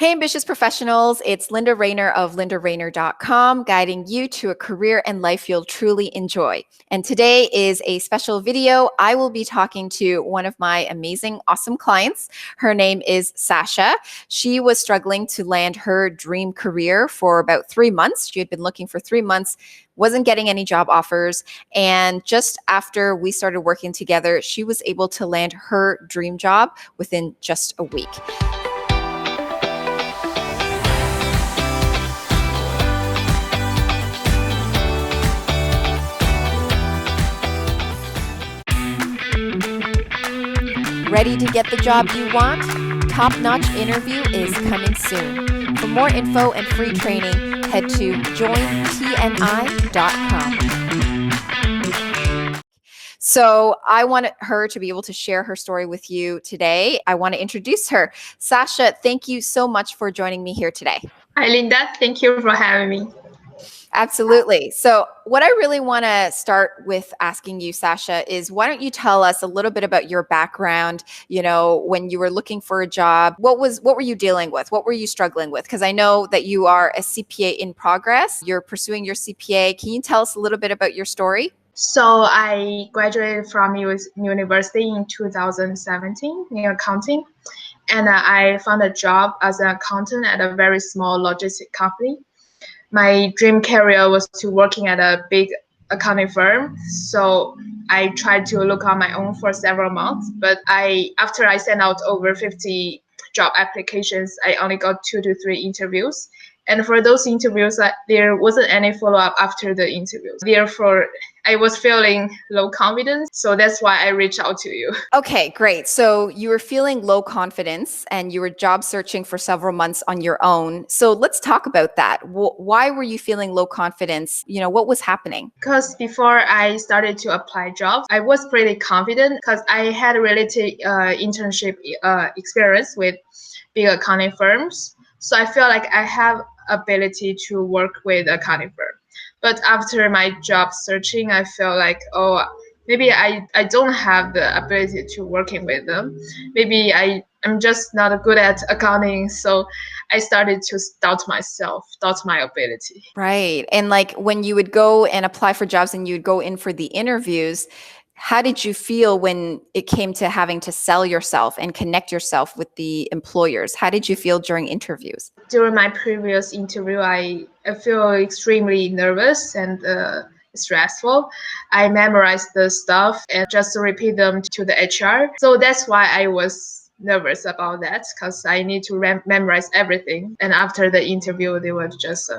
Hey, ambitious professionals, it's Linda Rayner of lindarainer.com, guiding you to a career and life you'll truly enjoy. And today is a special video. I will be talking to one of my amazing, awesome clients. Her name is Sasha. She was struggling to land her dream career for about 3 months. She had been looking for 3 months, wasn't getting any job offers. And just after we started working together, she was able to land her dream job within just a week. Ready to get the job you want? Top-notch interview is coming soon. For more info and free training, head to jointni.com. So I want her to be able to share her story with you today. I want to introduce her. Sasha, thank you so much for joining me here today. Hi, Linda. Thank you for having me. Absolutely. So what I really want to start with asking you, Sasha, is why don't you tell us a little bit about your background, when you were looking for a job, what were you dealing with? What were you struggling with? Because I know that you are a CPA in progress. You're pursuing your CPA. Can you tell us a little bit about your story? So I graduated from university in 2017 in accounting, and I found a job as an accountant at a very small logistic company. My dream career was to working at a big accounting firm. So I tried to look on my own for several months, but after I sent out over 50 job applications, I only got 2 to 3 interviews. And for those interviews, there wasn't any follow-up after the interviews. Therefore, I was feeling low confidence. So that's why I reached out to you. Okay, great. So you were feeling low confidence and you were job searching for several months on your own. So let's talk about that. Why were you feeling low confidence? What was happening? Because before I started to apply jobs, I was pretty confident because I had related internship experience with big accounting firms. So I feel like I have ability to work with accounting firm. But after my job searching, I feel like, maybe I don't have the ability to working with them. Maybe I'm just not good at accounting. So I started to doubt myself, doubt my ability. Right. And like when you would go and apply for jobs and you'd go in for the interviews, how did you feel when it came to having to sell yourself and connect yourself with the employers? How did you feel during interviews? During my previous interview, I feel extremely nervous and stressful. I memorized the stuff and just repeat them to the HR. So that's why I was nervous about that, because I need to memorize everything. And after the interview, they were just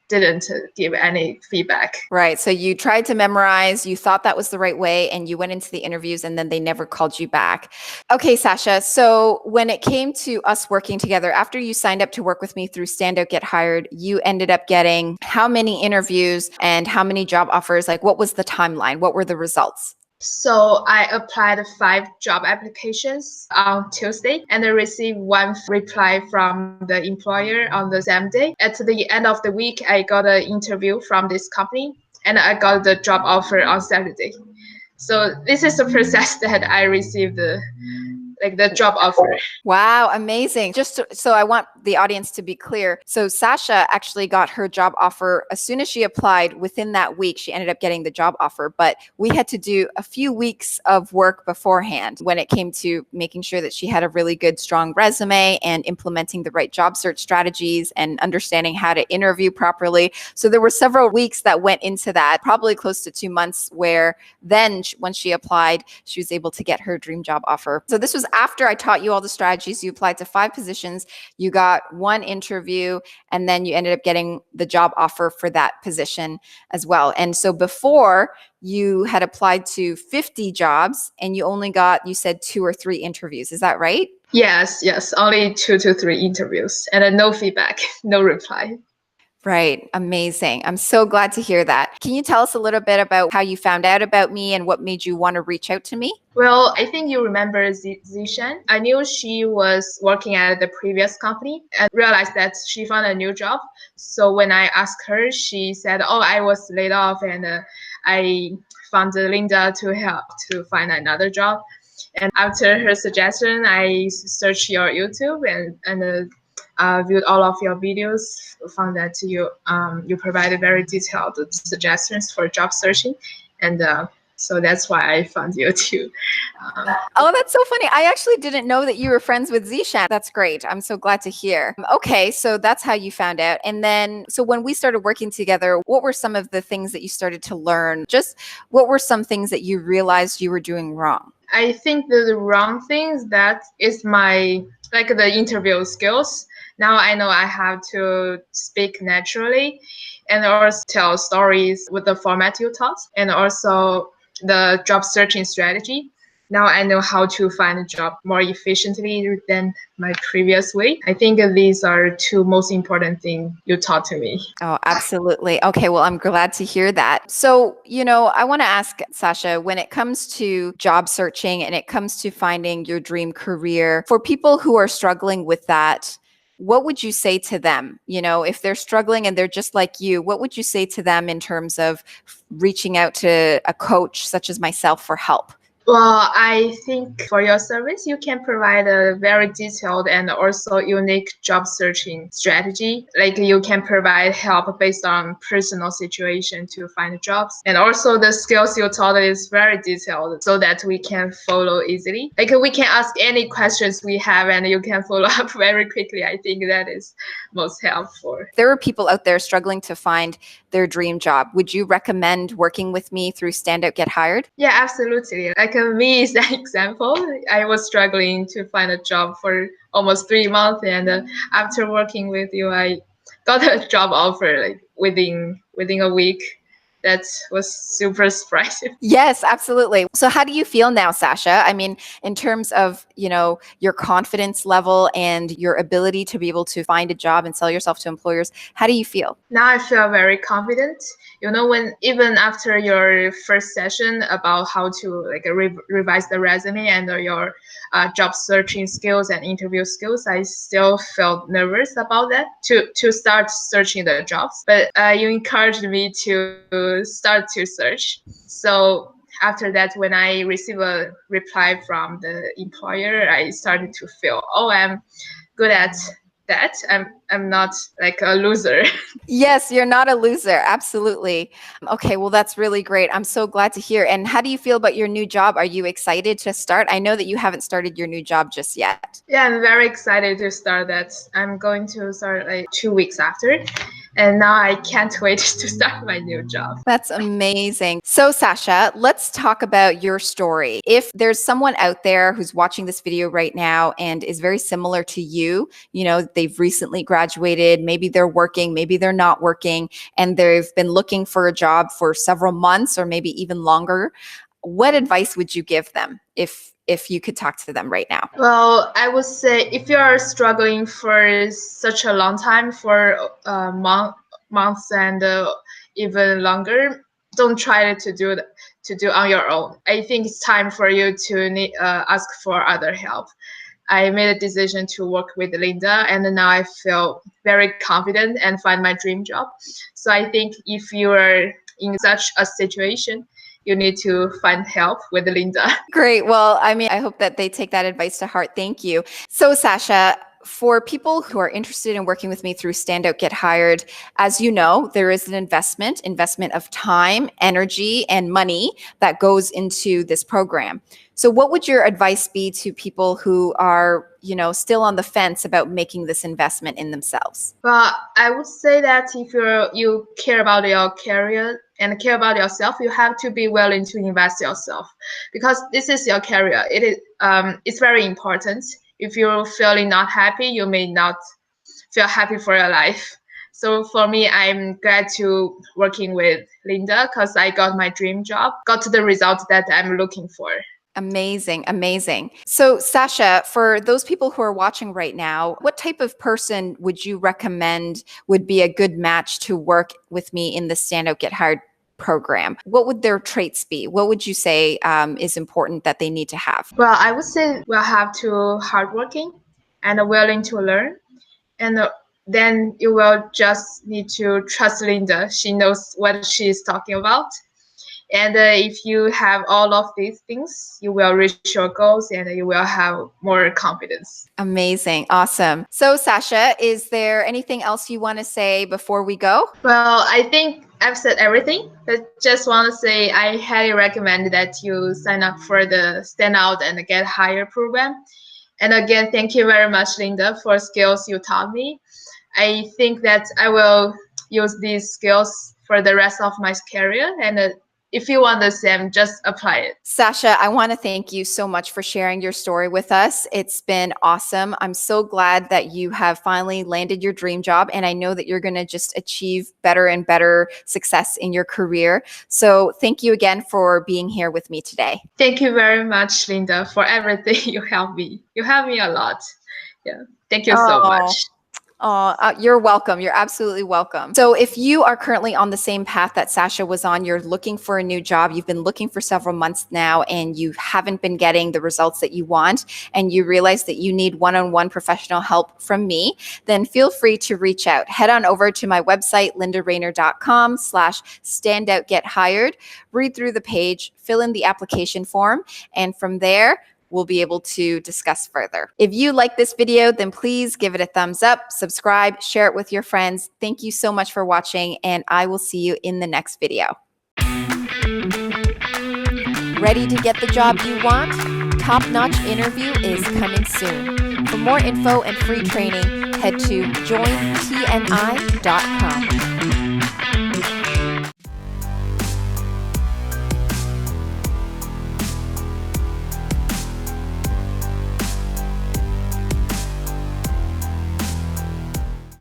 didn't give any feedback. Right. So you tried to memorize, you thought that was the right way, and you went into the interviews and then they never called you back. Okay, Sasha. So when it came to us working together, after you signed up to work with me through Standout Get Hired, you ended up getting how many interviews and how many job offers? Like, what was the timeline? What were the results? So I applied 5 job applications on Tuesday and I received 1 reply from the employer on the same day. At the end of the week, I got an interview from this company and I got the job offer on Saturday. So this is the process that I received the job offer. Wow, amazing. So I want the audience to be clear. So Sasha actually got her job offer as soon as she applied. Within that week, she ended up getting the job offer, but we had to do a few weeks of work beforehand when it came to making sure that she had a really good, strong resume and implementing the right job search strategies and understanding how to interview properly. So there were several weeks that went into that, probably close to 2 months, where then when she applied, she was able to get her dream job offer. So this was after I taught you all the strategies. You applied to 5 positions, you got 1 interview, and then you ended up getting the job offer for that position as well. And so before, you had applied to 50 jobs and you only got, you said 2 or 3 interviews. Is that right? Yes, only 2 to 3 interviews and no feedback, no reply. Right. Amazing. I'm so glad to hear that. Can you tell us a little bit about how you found out about me and what made you want to reach out to me? Well, I think you remember Zishan. I knew she was working at the previous company and realized that she found a new job. So when I asked her, she said, I was laid off and I found Linda to help to find another job. And after her suggestion, I searched your YouTube and viewed all of your videos, found that you provided very detailed suggestions for job searching, and so that's why I found you too. Oh, that's so funny. I actually didn't know that you were friends with Zishan. That's great. I'm so glad to hear. Okay, so that's how you found out. And then, so when we started working together, what were some of the things that you started to learn? Just what were some things that you realized you were doing wrong? I think the wrong things that is my like the interview skills. Now I know I have to speak naturally and also tell stories with the format you taught, and also the job searching strategy. Now I know how to find a job more efficiently than my previous way. I think these are two most important things you taught to me. Oh, absolutely. Okay, well, I'm glad to hear that. So, I want to ask Sasha, when it comes to job searching and it comes to finding your dream career, for people who are struggling with that, what would you say to them? If they're struggling and they're just like you, what would you say to them in terms of reaching out to a coach such as myself for help? Well, I think for your service, you can provide a very detailed and also unique job searching strategy. Like you can provide help based on personal situation to find jobs. And also the skills you taught is very detailed so that we can follow easily. Like we can ask any questions we have and you can follow up very quickly. I think that is most helpful. There are people out there struggling to find their dream job. Would you recommend working with me through Stand Out Get Hired? Yeah, absolutely. Like me is an example. I was struggling to find a job for almost 3 months, and after working with you, I got a job offer like within a week. That was super surprising. Yes, absolutely. So how do you feel now, Sasha? I mean, in terms of, your confidence level and your ability to be able to find a job and sell yourself to employers, how do you feel? Now I feel very confident. When even after your first session about how to like revise the resume and your job searching skills and interview skills, I still felt nervous about that to start searching the jobs. But you encouraged me to start to search. So after that, when I received a reply from the employer, I started to feel, oh, I'm good at that. I'm not like a loser. Yes, you're not a loser. Absolutely. Okay, well, that's really great. I'm so glad to hear. And how do you feel about your new job? Are you excited to start? I know that you haven't started your new job just yet. Yeah, I'm very excited to start that. I'm going to start like 2 weeks after. And now I can't wait to start my new job. That's amazing. So, Sasha, let's talk about your story. If there's someone out there who's watching this video right now and is very similar to you, they've recently graduated, maybe they're working, maybe they're not working, and they've been looking for a job for several months or maybe even longer, what advice would you give them if you could talk to them right now? Well, I would say if you are struggling for such a long time, for months and even longer, don't try to do on your own. I think it's time for you to ask for other help. I made a decision to work with Linda, and now I feel very confident and find my dream job. So I think if you are in such a situation, you need to find help with Linda. Great. Well, I mean, I hope that they take that advice to heart. Thank you. So, Sasha, for people who are interested in working with me through Stand Out Get Hired, as you know, there is an investment of time, energy, and money that goes into this program. So what would your advice be to people who are, still on the fence about making this investment in themselves? But I would say that if you care about your career and care about yourself, you have to be willing to invest yourself, because this is your career. It's very important. If you're feeling not happy, you may not feel happy for your life. So for me, I'm glad to working with Linda because I got my dream job, got the result that I'm looking for. Amazing, amazing. So, Sasha, for those people who are watching right now, what type of person would you recommend would be a good match to work with me in the Stand Out Get Hired program? What would their traits be? What would you say is important that they need to have? Well, I would say we'll have to hardworking and willing to learn, and then you will just need to trust Linda. She knows what she is talking about. And if you have all of these things, you will reach your goals and you will have more confidence. Amazing. Awesome. So, Sasha, is there anything else you want to say before we go? Well, I think I've said everything, but just want to say I highly recommend that you sign up for the Stand Out and Get Hired program. And again, thank you very much, Linda, for skills you taught me. I think that I will use these skills for the rest of my career. And if you want the same, just apply it. Sasha, I want to thank you so much for sharing your story with us. It's been awesome. I'm so glad that you have finally landed your dream job, and I know that you're going to just achieve better and better success in your career. So thank you again for being here with me today. Thank you very much, Linda, for everything you helped me. You helped me a lot. Yeah. Thank you so much. Oh, you're welcome. You're absolutely welcome. So if you are currently on the same path that Sasha was on, you're looking for a new job, you've been looking for several months now, and you haven't been getting the results that you want, and you realize that you need one-on-one professional help from me, then feel free to reach out. Head on over to my website, lindarainer.com/standoutgethired, read through the page, fill in the application form, and from there, we'll be able to discuss further. If you like this video, then please give it a thumbs up, subscribe, share it with your friends. Thank you so much for watching, and I will see you in the next video. Ready to get the job you want? Top-notch interview is coming soon. For more info and free training, head to jointni.com.